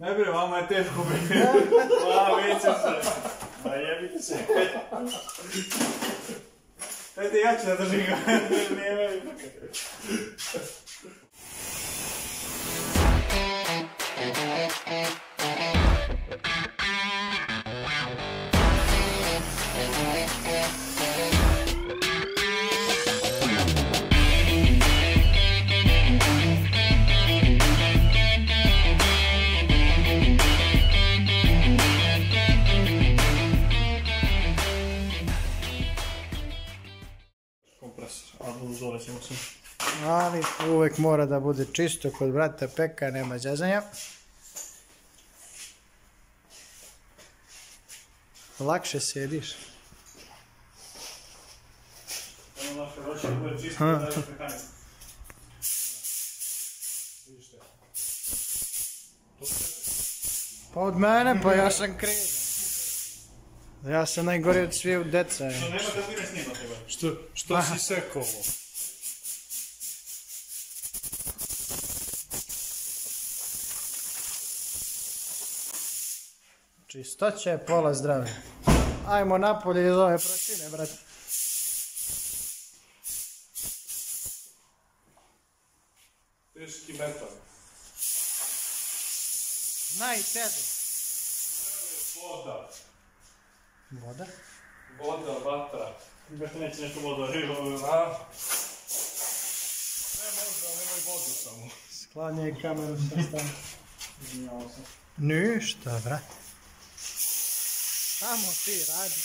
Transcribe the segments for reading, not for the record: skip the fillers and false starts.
Ne bre, vama je teško bre. Viće se. A jebite se. Ajde, ja ću da držim ga. Nije Ali uvek mora da bude čisto kod brata Peka, nema zezanja. Lakše sediš. Pa od mene, pa ja sam kriv. Ja sam najgori od svih deca. Što nema da bi ne snimate ba? Što si sekao? Čistoća je pola zdravlja. Ajmo napolje iz ove prašine, brate. Teški metal. Najteže. Voda. Voda? Voda, vatra. Brate, neće nešto voda rivo. Ne možda, nemoj vodu samo. Sklanjaj kameru sa strane. Izvinjavao sam. Ništa, brate. Samo ti radi.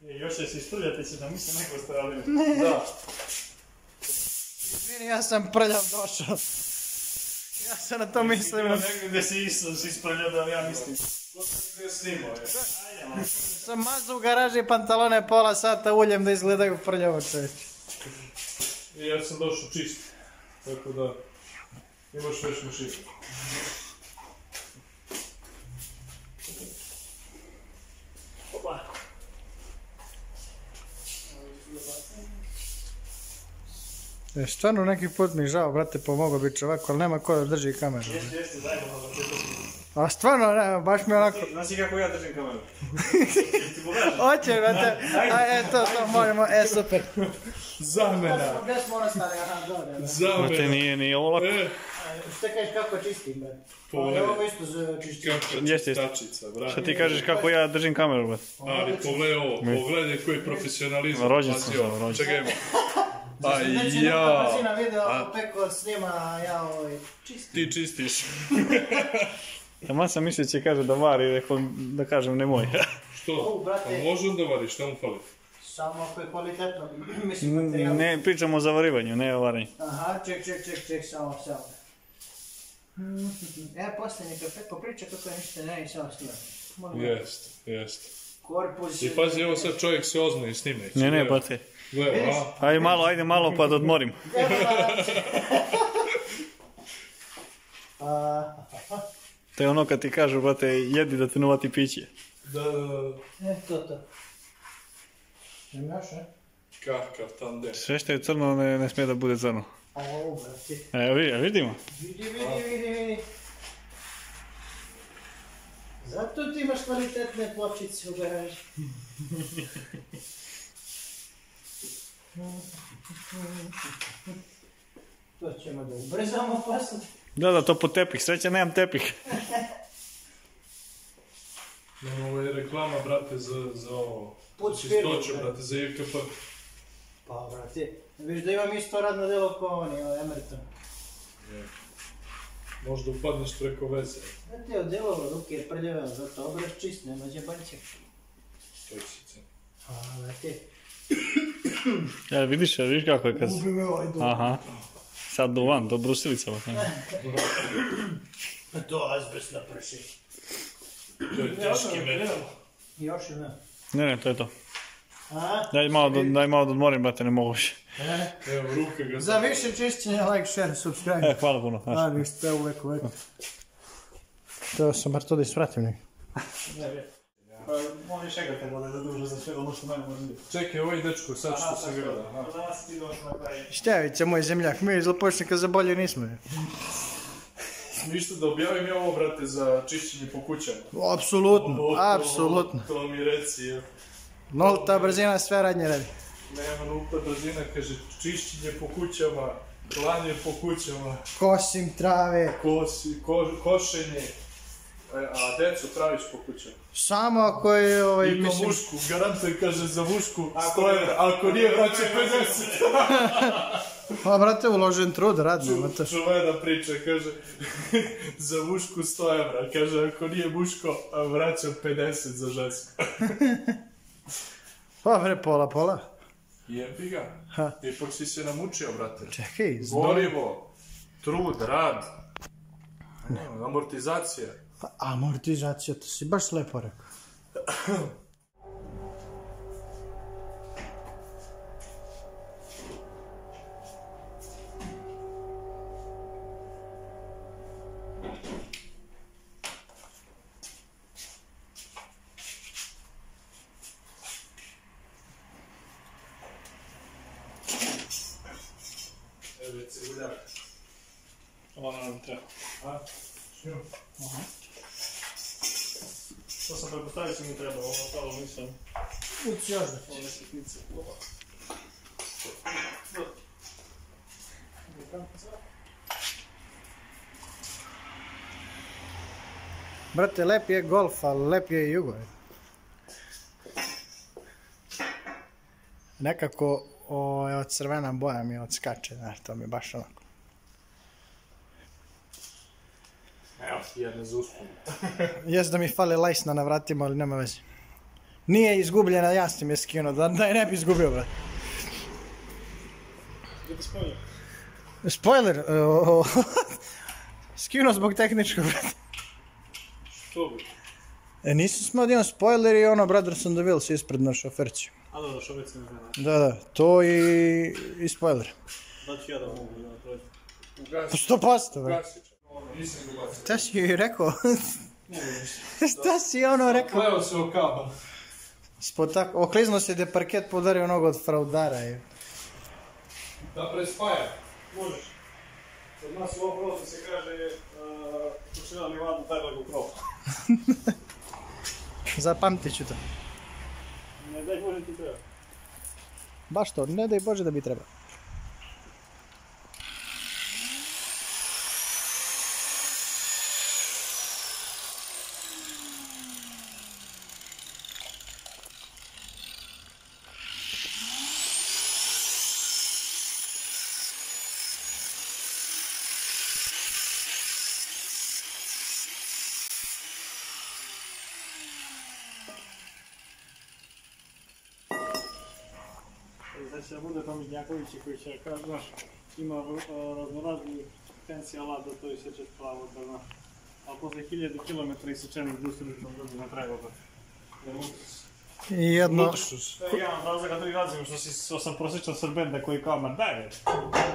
Još će se isprljati, će da misle neko stradili. Da. Izvini, ja sam prljav došao. Ja sam na to mislim. Negdje gdje si Isus isprljao da ja mislim. Ko sam gdje snimao je? Sam mazao u garaži pantalone pola sata uljem da izgledaju prljavo, čovječe. I ja sam došao čist. Tako da, imaš već mašinu. Opa. Stvarno neki put mi žao, brate, pomogao bi čovjek, ali nema ko da drži kameru. Jeste, zajedno da te to. A stvarno, ne, baš mi onako... Znaš i kako ja držim kameru? Ti pogledaš? Hoće, brate, to možemo, super. Zamena. Gdje smo ostali, aha, dobro. Zamena. Brate, nije ovo lako. Što kažeš kako čistim, brate? Pogledaj. Ovo isto za čišćenje. Kako Jeste. čistačica, brate. Šta ti kažeš kako ja držim kameru, brate? Ali pogledaj ovo, pogledaj koji profesionalizam. Rođen sam Pazi sam, ovo, rođen. čekajmo. Znači, neka brzina video, Peko snima, ja čistim. Ti čistiš. Taman sam mislio će kaže da vari, rekao da kažem nemoj. Što? brate. Pa može onda variš, šta mu fali? Samo ako je kvalitetno, mislim materijal. Ne, pričamo o zavarivanju, ne o varanju. Aha, ček, samo. Poslije neka Peko priča kako je ništa ne i samo snima. Jest. Korpus... I pazi, evo sad čovjek se ozna snime. Ne, brate. Gledaj, Ajde malo pa da odmorim. To je ono kad ti kažu, brate, jedi da te nuvati piće. Da. To. Nemaš, ne? Kakav tandem. Sve što je crno ne smije da bude crno. Ovo, brate. Evo vidimo. Vidi. Zato ti imaš kvalitetne pločice u garaži. To ćemo da ubrzamo posle. Da, to po tepih, sreće nemam tepih. Ovo je reklama, brate, za ovo. Put čistoću, brate, za IKP. Pa, brate, viš da imam isto radno delo kao oni, Emerton. Možda upadneš preko veze. Znate, od delova ruke je prljave, zato obraz čist, nema džebanće. Toksice. A, brate. Vidiš kako je kad... Ubi me ovaj dom. Aha. Sad duvan, do brusilicama. To azbest na prši. To je teški metal. Još i Ne, to je to. A? Daj malo da odmorim, brate, ne mogu više. Evo, ruke ga... Za više čišćenja, like, share, subscribe. Hvala puno. A, ništa, uvek. To sam bar to da ispratim nek. Oni šegate vode da duže za sve ono što manje može biti. Čekaj, ovaj dečko, sad što se gleda. Za nas ti došli na kraju. Števića, moj zemljak, mi iz Lopočnika za bolje nismo. Ništa da objavim ja ovo, brate, za čišćenje po kućama. Apsolutno, apsolutno. To mi reci, je. Nulta brzina sve radnje radi. Nema nulta brzina, kaže, čišćenje po kućama, klanje po kućama, Kosim trave. košenje, a decu praviš po kućama. Samo ako je, I to mušku, garantujem, kaže, za mušku 100 evra, ako nije vraća 50. Pa, brate, uložen trud, radno. Čuvena priča, kaže, za mušku 100 evra, kaže, ako nije muško, vraćam 50 za žensko. Pa, bre, pola. Jebi ga. Ipak si se namučio, brate. Čekaj, Gorivo, trud, rad, amortizacija. Amortizacija, to si baš lepo rekao. Evo ciguljak. Ovo nam treba. A? Što? To sam prepostavio se mi treba, ovo ostalo nisam. Uci još da. Ovo neke klice. Brate, lep je golf, ali lep je i jugo. Nekako od crvena boja mi odskače, znaš, to mi baš onako. Evo, jedne za usponu. Jes da mi fali lajsna na vratima, ali nema veze. Nije izgubljena, ja sam je skinuo, da je ne bi izgubio, brate. Gdje bi spoiler? Spoiler, skinuo zbog tehničkog, brate. Što bi? Nisu smo odjedno spoiler i ono Brothers on the Wheels ispred na šoferci. A dobro, što već sam znao. Da, to i spoiler. Da ću ja da mogu da prođem. Pa 100%, brate. Ugasić. Nisam ga ugasio. Šta si joj rekao? Ne vidiš. Šta si ono rekao? Kleo se o kabel. Okliznuo se da je parket podario nogu od fraudara. Da prespaja. Možeš. Kod nas u ovom prostoru se kaže počinila mi vadu taj lego krov. Zapamtit ću to. Ne daj Bože ti treba. Baš to, ne daj Bože da bi trebao. Znači da bude Tomišnjakovići koji će kaže, znaš, ima raznorazni fancy alat da to iseče pravo, da znaš. Ali posle 1000 km isečenih industričnog ljudi ne treba da. I jedno... To je jedan razlog, drugi razlog što sam prosječan Srbenda koji kao, ma daj već.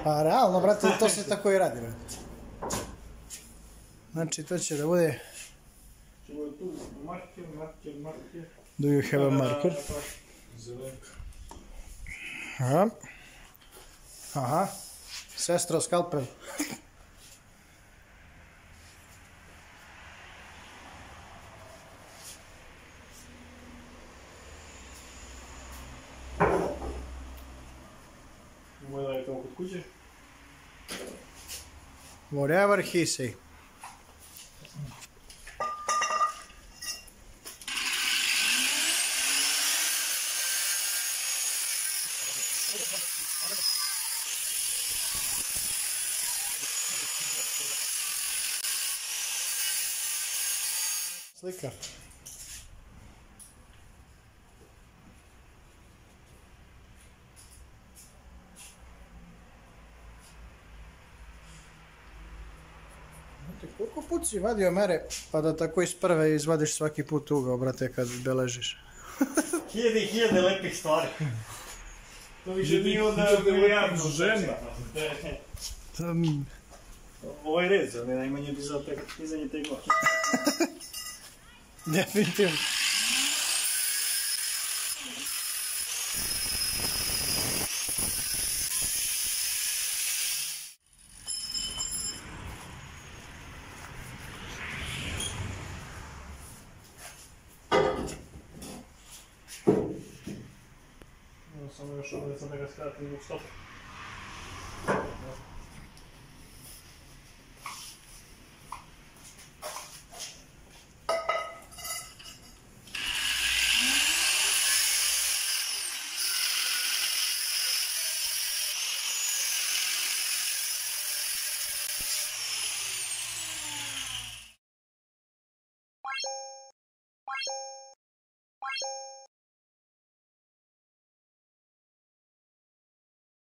Pa realno, brate, to se tako i radi, brate. Znači, to će da bude... Će bude tu marker. Do you have a marker? Zelenka. Aha. Sestro, skalpel. Moj da je to kod kuće. Whatever he say. Slika. Koliko put si vadio mere, pa da tako iz prve izvadiš svaki put ugao, brate, kad beležiš? Hiljade i hiljade lepih stvari. To više nije onda milijardu žena. Ovo je red za najmanje dizanje tegla. Definitivno. Samo još ovdje sad da ga skratim zbog stopa.